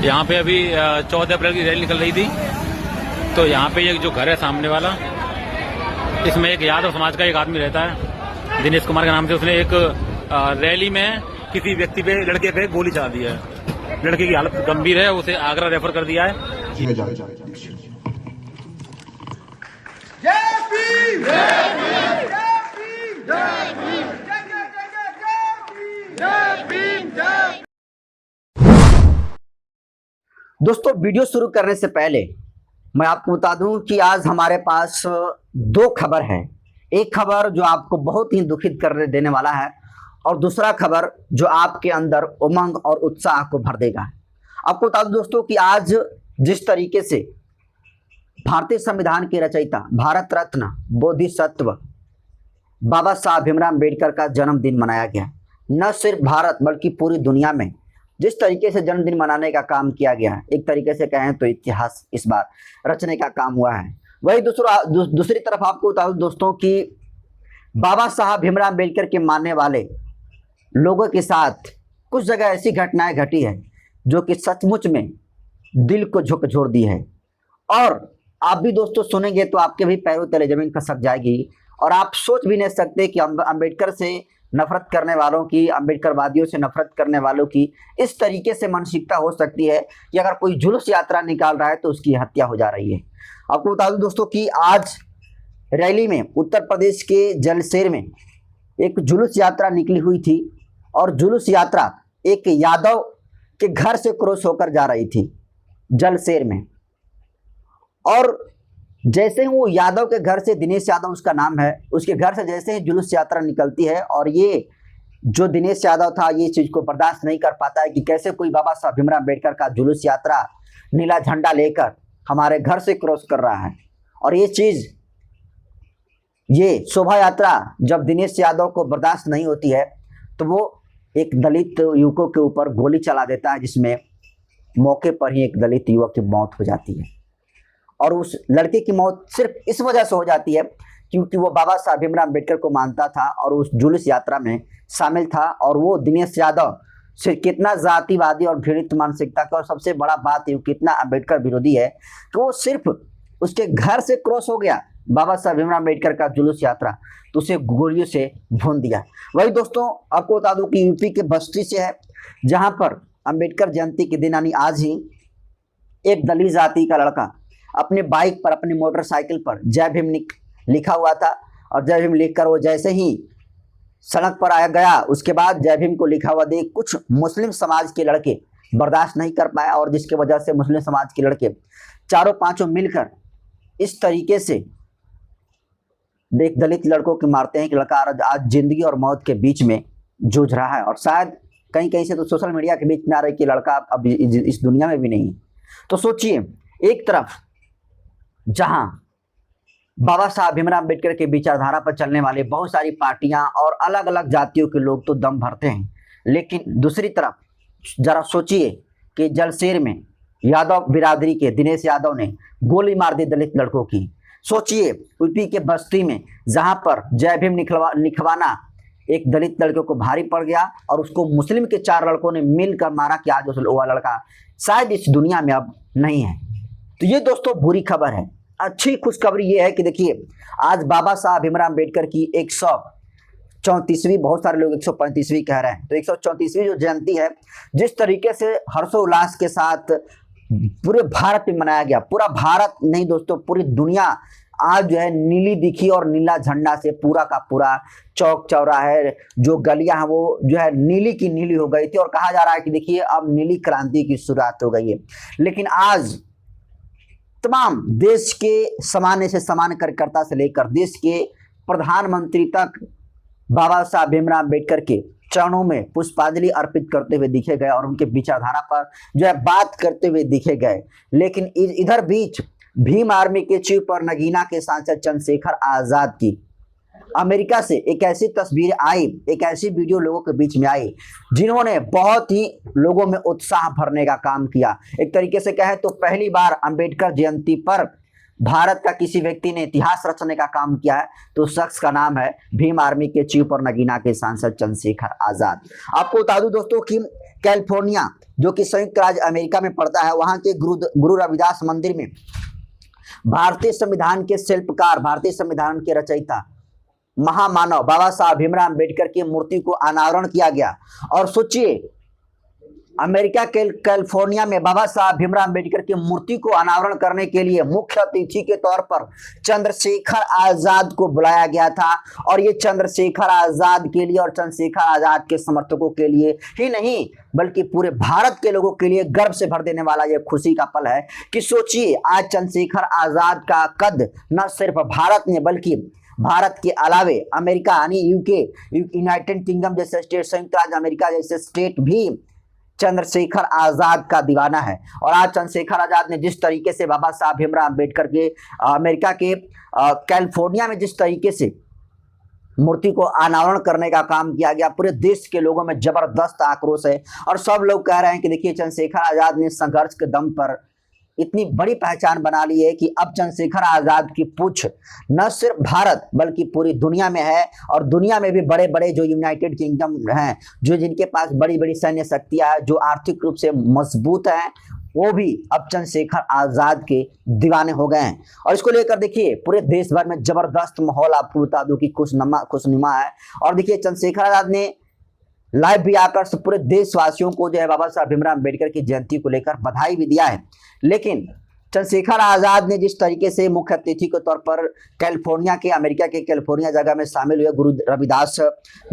यहाँ पे अभी 14 अप्रैल की रैली निकल रही थी। तो यहाँ पे ये जो घर है सामने वाला, इसमें एक यादव समाज का एक आदमी रहता है, दिनेश कुमार के नाम से। उसने एक रैली में किसी व्यक्ति पे, लड़के पे गोली चला दी है। लड़के की हालत गंभीर है, उसे आगरा रेफर कर दिया है। दोस्तों, वीडियो शुरू करने से पहले मैं आपको बता दूं कि आज हमारे पास दो खबर है। एक खबर जो आपको बहुत ही दुखित कर देने वाला है, और दूसरा खबर जो आपके अंदर उमंग और उत्साह को भर देगा। आपको बता दूं दोस्तों कि आज जिस तरीके से भारतीय संविधान के रचयिता, भारत रत्न बोधिसत्व बाबा साहब भीमराव अम्बेडकर का जन्मदिन मनाया गया, न सिर्फ भारत बल्कि पूरी दुनिया में जिस तरीके से जन्मदिन मनाने का काम किया गया है, एक तरीके से कहें तो इतिहास इस बार रचने का काम हुआ है। वही दूसरी तरफ आपको बता दूं दोस्तों कि बाबा साहब भीमराव अम्बेडकर के मानने वाले लोगों के साथ कुछ जगह ऐसी घटनाएं घटी है जो कि सचमुच में दिल को झकझोर दी है। और आप भी दोस्तों सुनेंगे तो आपके भी पैरों तले जमीन खसक जाएगी, और आप सोच भी नहीं सकते कि अम्बेडकर से नफरत करने वालों की, अम्बेडकरवादियों से नफरत करने वालों की इस तरीके से मानसिकता हो सकती है कि अगर कोई जुलूस यात्रा निकाल रहा है तो उसकी हत्या हो जा रही है। आपको बता दूं दोस्तों कि आज रैली में उत्तर प्रदेश के जलसेर में एक जुलूस यात्रा निकली हुई थी, और जुलूस यात्रा एक यादव के घर से क्रॉस होकर जा रही थी जलसेर में। और जैसे ही वो यादव के घर से, दिनेश यादव उसका नाम है, उसके घर से जैसे ही जुलूस यात्रा निकलती है, और ये जो दिनेश यादव था ये चीज़ को बर्दाश्त नहीं कर पाता है कि कैसे कोई बाबा साहब भीमराव अम्बेडकर का जुलूस यात्रा नीला झंडा लेकर हमारे घर से क्रॉस कर रहा है। और ये चीज़, ये शोभा यात्रा जब दिनेश यादव को बर्दाश्त नहीं होती है तो वो एक दलित युवकों के ऊपर गोली चला देता है, जिसमें मौके पर ही एक दलित युवक की मौत हो जाती है। और उस लड़के की मौत सिर्फ इस वजह से हो जाती है क्योंकि वो बाबा साहब भीमराव अम्बेडकर को मानता था और उस जुलूस यात्रा में शामिल था। और वो दिनेश यादव से कितना जातिवादी और घृणित मानसिकता का, और सबसे बड़ा बात है कितना अम्बेडकर विरोधी है कि वो सिर्फ उसके घर से क्रॉस हो गया बाबा साहब भीमराव अम्बेडकर का जुलूस यात्रा, तो उसे गोलियों से भून दिया। वही दोस्तों आपको बता दूं कि यूपी के बस्ती से है, जहां पर अम्बेडकर जयंती के दिन यानी आज ही एक दलित जाति का लड़का अपने बाइक पर, अपनी मोटरसाइकिल पर जय भीम लिखा हुआ था, और जय भीम लिखकर वो जैसे ही सड़क पर आया गया, उसके बाद जय भीम को लिखा हुआ देख कुछ मुस्लिम समाज के लड़के बर्दाश्त नहीं कर पाया, और जिसके वजह से मुस्लिम समाज के लड़के चारों पांचों मिलकर इस तरीके से देख दलित लड़कों के मारते हैं कि लड़का आज जिंदगी और मौत के बीच में जूझ रहा है। और शायद कहीं कहीं से तो सोशल मीडिया के बीच में आ रहा है कि लड़का अब इस दुनिया में भी नहीं। तो सोचिए, एक तरफ जहां बाबा साहब भीमराव अम्बेडकर के विचारधारा पर चलने वाले बहुत सारी पार्टियां और अलग अलग जातियों के लोग तो दम भरते हैं, लेकिन दूसरी तरफ जरा सोचिए कि जलसेर में यादव बिरादरी के दिनेश यादव ने गोली मार दी दलित लड़कों की। सोचिए यूपी के बस्ती में जहां पर जय भीम लिखवाना एक दलित लड़के को भारी पड़ गया, और उसको मुस्लिम के 4 लड़कों ने मिलकर मारा कि आज वो लड़का शायद इस दुनिया में अब नहीं है। तो ये दोस्तों बुरी खबर है। अच्छी खुशखबरी ये है कि देखिए, आज बाबा साहब भीमराव अम्बेडकर की 134वीं, बहुत सारे लोग 135वीं कह रहे हैं, तो 134वीं जो जयंती है, जिस तरीके से हर्षोल्लास के साथ पूरे भारत में मनाया गया, पूरा भारत नहीं दोस्तों पूरी दुनिया आज जो है नीली दिखी, और नीला झंडा से पूरा का पूरा चौक चौराहे, जो गलियां हैं वो जो है नीली की नीली हो गई थी, और कहा जा रहा है कि देखिए अब नीली क्रांति की शुरुआत हो गई है। लेकिन आज तमाम देश के सामान्य से सामान्य कार्यकर्ता से लेकर देश के प्रधानमंत्री तक बाबा साहब भीमराव अम्बेडकर के चरणों में पुष्पांजलि अर्पित करते हुए दिखे गए, और उनके विचारधारा पर जो है बात करते हुए दिखे गए। लेकिन इधर बीच भीम आर्मी के चीफ पर नगीना के सांसद चंद्रशेखर आजाद की अमेरिका से एक ऐसी तस्वीर आई, एक ऐसी वीडियो लोगों के बीच में आई जिन्होंने बहुत ही लोगों में उत्साह भरने का काम किया। एक तरीके से कहें तो पहली बार अंबेडकर जयंती पर भारत का किसी व्यक्ति ने इतिहास रचने का काम किया है, तो शख्स का नाम है भीम आर्मी के चीफ और नगीना के सांसद चंद्रशेखर आजाद। आपको बता दूं दोस्तों कि कैलिफोर्निया जो कि संयुक्त राज्य अमेरिका में पड़ता है, वहां के गुरु रविदास मंदिर में भारतीय संविधान के शिल्पकार, भारतीय संविधान के रचयिता महामानव बाबा साहब भीमराव अम्बेडकर की मूर्ति को अनावरण किया गया। और सोचिए, अमेरिका के कैलिफोर्निया में बाबा साहब भीमराव अम्बेडकर की मूर्ति को अनावरण करने के लिए मुख्य अतिथि के तौर पर चंद्रशेखर आजाद को बुलाया गया था। और ये चंद्रशेखर आजाद के लिए और चंद्रशेखर आजाद के समर्थकों के लिए ही नहीं बल्कि पूरे भारत के लोगों के लिए गर्व से भर देने वाला ये खुशी का पल है कि सोचिए, आज चंद्रशेखर आजाद का कद न सिर्फ भारत ने बल्कि भारत के अलावे अमेरिका यानी यूके, यूनाइटेड किंगडम जैसे स्टेट, संयुक्त राज्य अमेरिका जैसे स्टेट भी चंद्रशेखर आजाद का दीवाना है। और आज चंद्रशेखर आजाद ने जिस तरीके से बाबा साहब भीमराव अम्बेडकर के अमेरिका के कैलिफोर्निया में जिस तरीके से मूर्ति को अनावरण करने का काम किया गया, पूरे देश के लोगों में जबरदस्त आक्रोश है। और सब लोग कह रहे हैं कि देखिए, चंद्रशेखर आजाद ने संघर्ष के दम पर इतनी बड़ी पहचान बना ली है कि अब चंद्रशेखर आजाद की पूछ न सिर्फ भारत बल्कि पूरी दुनिया में है। और दुनिया में भी बड़े बड़े जो यूनाइटेड किंगडम हैं, जो जिनके पास बड़ी बड़ी सैन्य शक्तियां हैं, जो आर्थिक रूप से मजबूत हैं, वो भी अब चंद्रशेखर आजाद के दीवाने हो गए हैं। और इसको लेकर देखिए, पूरे देश भर में जबरदस्त माहौल आपको बता दूं कि खुशनुमा है। और देखिए, चंद्रशेखर आजाद ने लाइव भी आकर पूरे देशवासियों को जो है बाबा साहब भीमराव अम्बेडकर की जयंती को लेकर बधाई भी दिया है। लेकिन चंद्रशेखर आजाद ने जिस तरीके से मुख्य अतिथि के तौर पर कैलिफोर्निया के, अमेरिका के कैलिफोर्निया जगह में शामिल हुए गुरु रविदास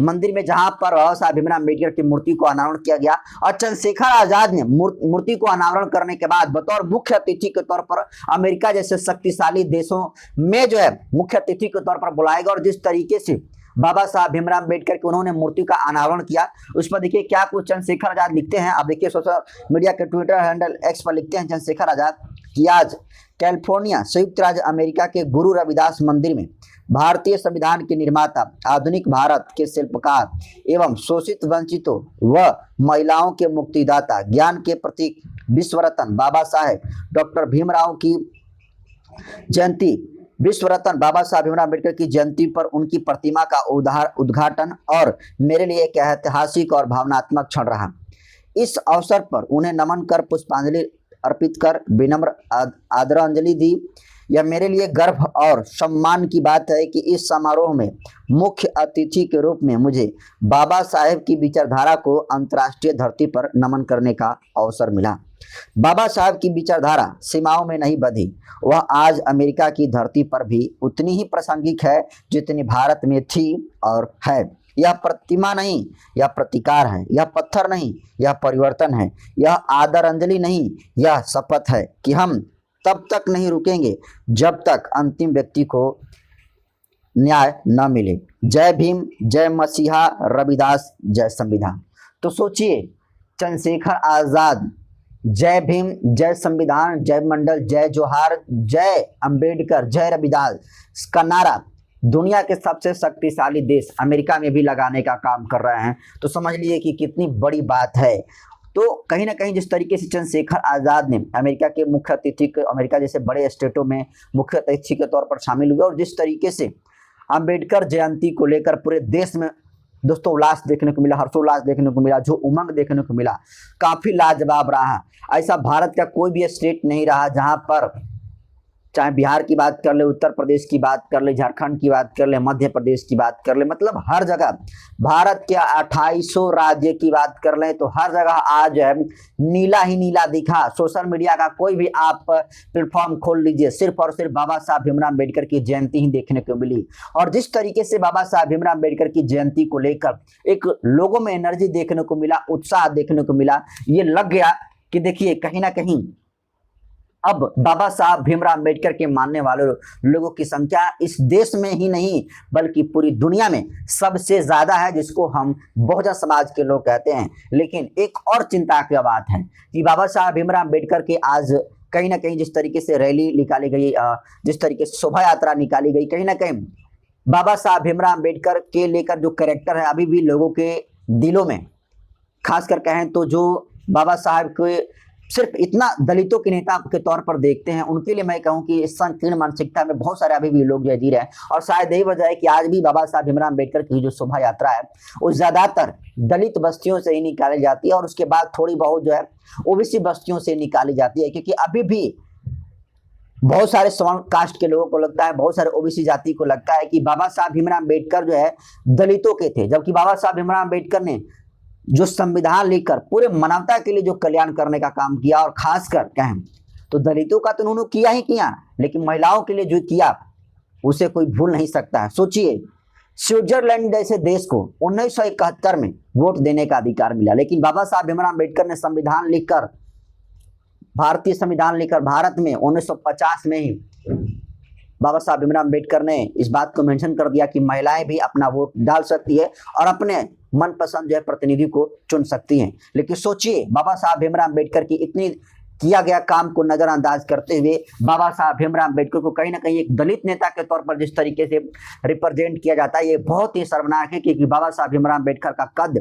मंदिर में, जहां पर बाबा साहब भीमराव अम्बेडकर की मूर्ति को अनावरण किया गया, और चंद्रशेखर आजाद ने मूर्ति को अनावरण करने के बाद बतौर मुख्य अतिथि के तौर पर अमेरिका जैसे शक्तिशाली देशों में जो है मुख्य अतिथि के तौर पर बुलाया गया। और जिस तरीके से बाबा साहब भीमराव अम्बेडकर की उन्होंने मूर्ति का अनावरण किया, उस पर देखिए क्या कुछ चंद्रशेखर आजाद लिखते हैं। आप देखिए, सोशल मीडिया के ट्विटर हैंडल एक्स पर लिखते हैं चंद्रशेखर आजाद कि आज कैलिफोर्निया संयुक्त राज्य अमेरिका के गुरु रविदास मंदिर में भारतीय संविधान के निर्माता, आधुनिक भारत के शिल्पकार एवं शोषित वंचितों व महिलाओं के मुक्तिदाता, ज्ञान के प्रतीक, विश्व रत्न बाबा साहेब डॉक्टर भीमराव की जयंती, विश्व रत्न बाबा साहब भीमराव अम्बेडकर की जयंती पर उनकी प्रतिमा का उद्घाटन और मेरे लिए एक ऐतिहासिक और भावनात्मक क्षण रहा। इस अवसर पर उन्हें नमन कर पुष्पांजलि अर्पित कर विनम्र आदरांजलि दी। यह मेरे लिए गर्व और सम्मान की बात है कि इस समारोह में मुख्य अतिथि के रूप में मुझे बाबा साहेब की विचारधारा को अंतर्राष्ट्रीय धरती पर नमन करने का अवसर मिला। बाबा साहब की विचारधारा सीमाओं में नहीं बंधी, वह आज अमेरिका की धरती पर भी उतनी ही प्रासंगिक है जितनी भारत में थी और है। यह प्रतिमा नहीं, यह प्रतिकार है। यह पत्थर नहीं, यह परिवर्तन है। यह आदरांजलि नहीं, यह शपथ है कि हम तब तक नहीं रुकेंगे जब तक अंतिम व्यक्ति को न्याय न मिले। जय भीम, जय मसीहा रविदास, जय संविधान। तो सोचिए, चंद्रशेखर आजाद जय भीम, जय संविधान, जय मंडल, जय जोहार, जय अंबेडकर, जय रविदास का नारा दुनिया के सबसे शक्तिशाली देश अमेरिका में भी लगाने का काम कर रहे हैं। तो समझ लीजिए कि कितनी बड़ी बात है। तो कहीं ना कहीं जिस तरीके से चंद्रशेखर आजाद ने अमेरिका के मुख्य अतिथि, अमेरिका जैसे बड़े स्टेटों में मुख्य अतिथि के तौर पर शामिल हुए, और जिस तरीके से अंबेडकर जयंती को लेकर पूरे देश में दोस्तों उल्लास देखने को मिला, हर्षोल्लास देखने को मिला, जो उमंग देखने को मिला, काफी लाजवाब रहा। ऐसा भारत का कोई भी स्टेट नहीं रहा जहां पर, चाहे बिहार की बात कर ले, उत्तर प्रदेश की बात कर ले, झारखंड की बात कर ले, मध्य प्रदेश की बात कर ले, मतलब हर जगह, भारत के 2800 राज्य की बात कर ले तो हर जगह आज नीला ही नीला दिखा। सोशल मीडिया का कोई भी आप प्लेटफॉर्म खोल लीजिए, सिर्फ और सिर्फ बाबा साहब भीमराव अम्बेडकर की जयंती ही देखने को मिली। और जिस तरीके से बाबा साहब भीमराव अम्बेडकर की जयंती को लेकर एक लोगों में एनर्जी देखने को मिला, उत्साह देखने को मिला, ये लग गया कि देखिए कहीं ना कहीं अब बाबा साहब भीमराव अम्बेडकर के मानने वाले लोगों की संख्या इस देश में ही नहीं बल्कि पूरी दुनिया में सबसे ज्यादा है, जिसको हम बहुजन समाज के लोग कहते हैं। लेकिन एक और चिंता की बात है कि बाबा साहब भीमराव अम्बेडकर के आज कहीं ना कहीं जिस तरीके से रैली निकाली गई, जिस तरीके से शोभा यात्रा निकाली गई, कहीं ना कहीं बाबा साहब भीमराव अम्बेडकर के लेकर जो कैरेक्टर है अभी भी लोगों के दिलों में, खासकर कहें तो जो बाबा साहब के सिर्फ इतना दलितों के नेता के तौर पर देखते हैं, उनके लिए मैं कहूं कि इस संकीर्ण मानसिकता में बहुत सारे अभी भी लोग जो जी रहे हैं। और शायद यही वजह है कि आज भी बाबा साहब भीमराव अम्बेडकर की जो शोभा यात्रा है वो ज्यादातर दलित बस्तियों से ही निकाली जाती है और उसके बाद थोड़ी बहुत जो है ओबीसी बस्तियों से निकाली जाती है, क्योंकि अभी भी बहुत सारे सवर्ण कास्ट के लोगों को लगता है, बहुत सारे ओबीसी जाति को लगता है कि बाबा साहब भीमराव अम्बेडकर जो है दलितों के थे, जबकि बाबा साहब भीमराव अम्बेडकर ने जो संविधान लिखकर पूरे मानवता के लिए जो कल्याण करने का काम किया, और खासकर कहें तो दलितों का तो उन्होंने किया ही किया, लेकिन महिलाओं के लिए जो किया उसे कोई भूल नहीं सकता है। सोचिए, स्विट्जरलैंड जैसे देश को 1971 में वोट देने का अधिकार मिला, लेकिन बाबा साहब भीमराव अम्बेडकर ने संविधान लिखकर, भारतीय संविधान लिखकर भारत में 1950 में ही बाबा साहब भीमराव अम्बेडकर ने इस बात को मेंशन कर दिया कि महिलाएं भी अपना वोट डाल सकती है और अपने मनपसंद जो है प्रतिनिधि को चुन सकती हैं। लेकिन सोचिए, बाबा साहब भीमराव अम्बेडकर की इतनी किया गया काम को नजरअंदाज करते हुए बाबा साहब भीमराव अम्बेडकर को कहीं ना कहीं एक दलित नेता के तौर पर जिस तरीके से रिप्रेजेंट किया जाता है, ये बहुत ही शर्मनाक है, क्योंकि बाबा साहब भीमराव अम्बेडकर का कद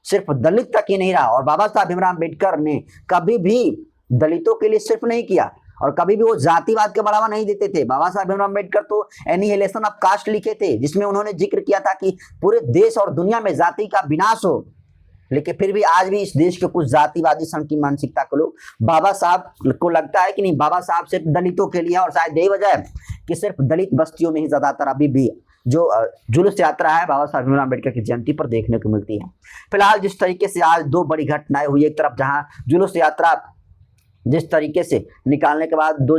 सिर्फ दलित तक ही नहीं रहा, और बाबा साहब भीमराव अम्बेडकर ने कभी भी दलितों के लिए सिर्फ नहीं किया और कभी भी वो जातिवाद के बढ़ावा नहीं देते थे। बाबा साहब भीमराव अम्बेडकर तो एनिहिलेशन ऑफ कास्ट लिखे थे, जिसमें उन्होंने जिक्र किया था कि पूरे देश और दुनिया में जाति का विनाश हो, लेकिन फिर भी आज भी इस देश के कुछ जातिवादी संकीर्ण मानसिकता के लोग बाबा साहब को लगता है कि नहीं, बाबा साहब सिर्फ दलितों के लिए, और शायद यही वजह है कि सिर्फ दलित बस्तियों में ही ज्यादातर अभी भी जो जुलूस यात्रा है बाबा साहब भीमराव अम्बेडकर की जयंती पर देखने को मिलती है। फिलहाल जिस तरीके से आज दो बड़ी घटनाएं हुई, एक तरफ जहां जुलूस यात्रा जिस तरीके से निकालने के बाद दो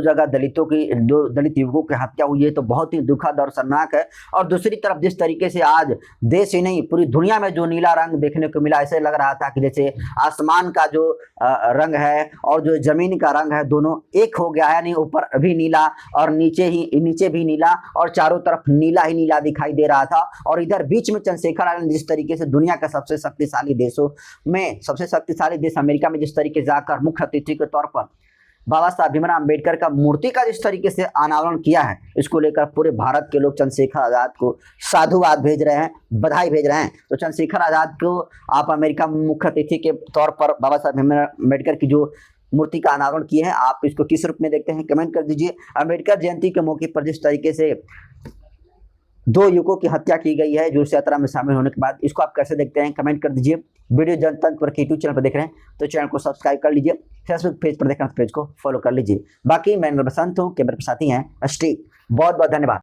दलित युवकों की हत्या हुई है, तो बहुत ही दुखद और शर्मनाक है, और दूसरी तरफ जिस तरीके से आज देश ही नहीं पूरी दुनिया में जो नीला रंग देखने को मिला, ऐसे लग रहा था कि जैसे आसमान का जो रंग है और जो जमीन का रंग है दोनों एक हो गया है, यानी ऊपर भी नीला और नीचे भी नीला और चारों तरफ नीला ही नीला दिखाई दे रहा था। और इधर बीच में चंद्रशेखर आजाद जिस तरीके से दुनिया का सबसे शक्तिशाली देशों में सबसे शक्तिशाली देश अमेरिका में जिस तरीके से जाकर मुख्य अतिथि के तौर पर बाबा साहब भीमराव अम्बेडकर का मूर्ति का जिस तरीके से अनावरण किया है, इसको लेकर पूरे भारत के लोग चंद्रशेखर आजाद को साधुवाद भेज रहे हैं, बधाई भेज रहे हैं। तो चंद्रशेखर आजाद को आप अमेरिका में मुख्य अतिथि के तौर पर बाबा साहब भीमराव अम्बेडकर की जो मूर्ति का अनावरण किए हैं, आप इसको किस रूप में देखते हैं, कमेंट कर दीजिए। अम्बेडकर जयंती के मौके पर जिस तरीके से दो युवकों की हत्या की गई है जुलूस यात्रा में शामिल होने के बाद, इसको आप कैसे देखते हैं, कमेंट कर दीजिए। वीडियो जनतंत्र पर यूट्यूब चैनल पर देख रहे हैं तो चैनल को सब्सक्राइब कर लीजिए, फेसबुक पेज पर देख रहे हैं तो पेज को फॉलो कर लीजिए। बाकी मैं बसंत हूँ, कैमरे पर साथी हैं स्टीव। बहुत बहुत धन्यवाद।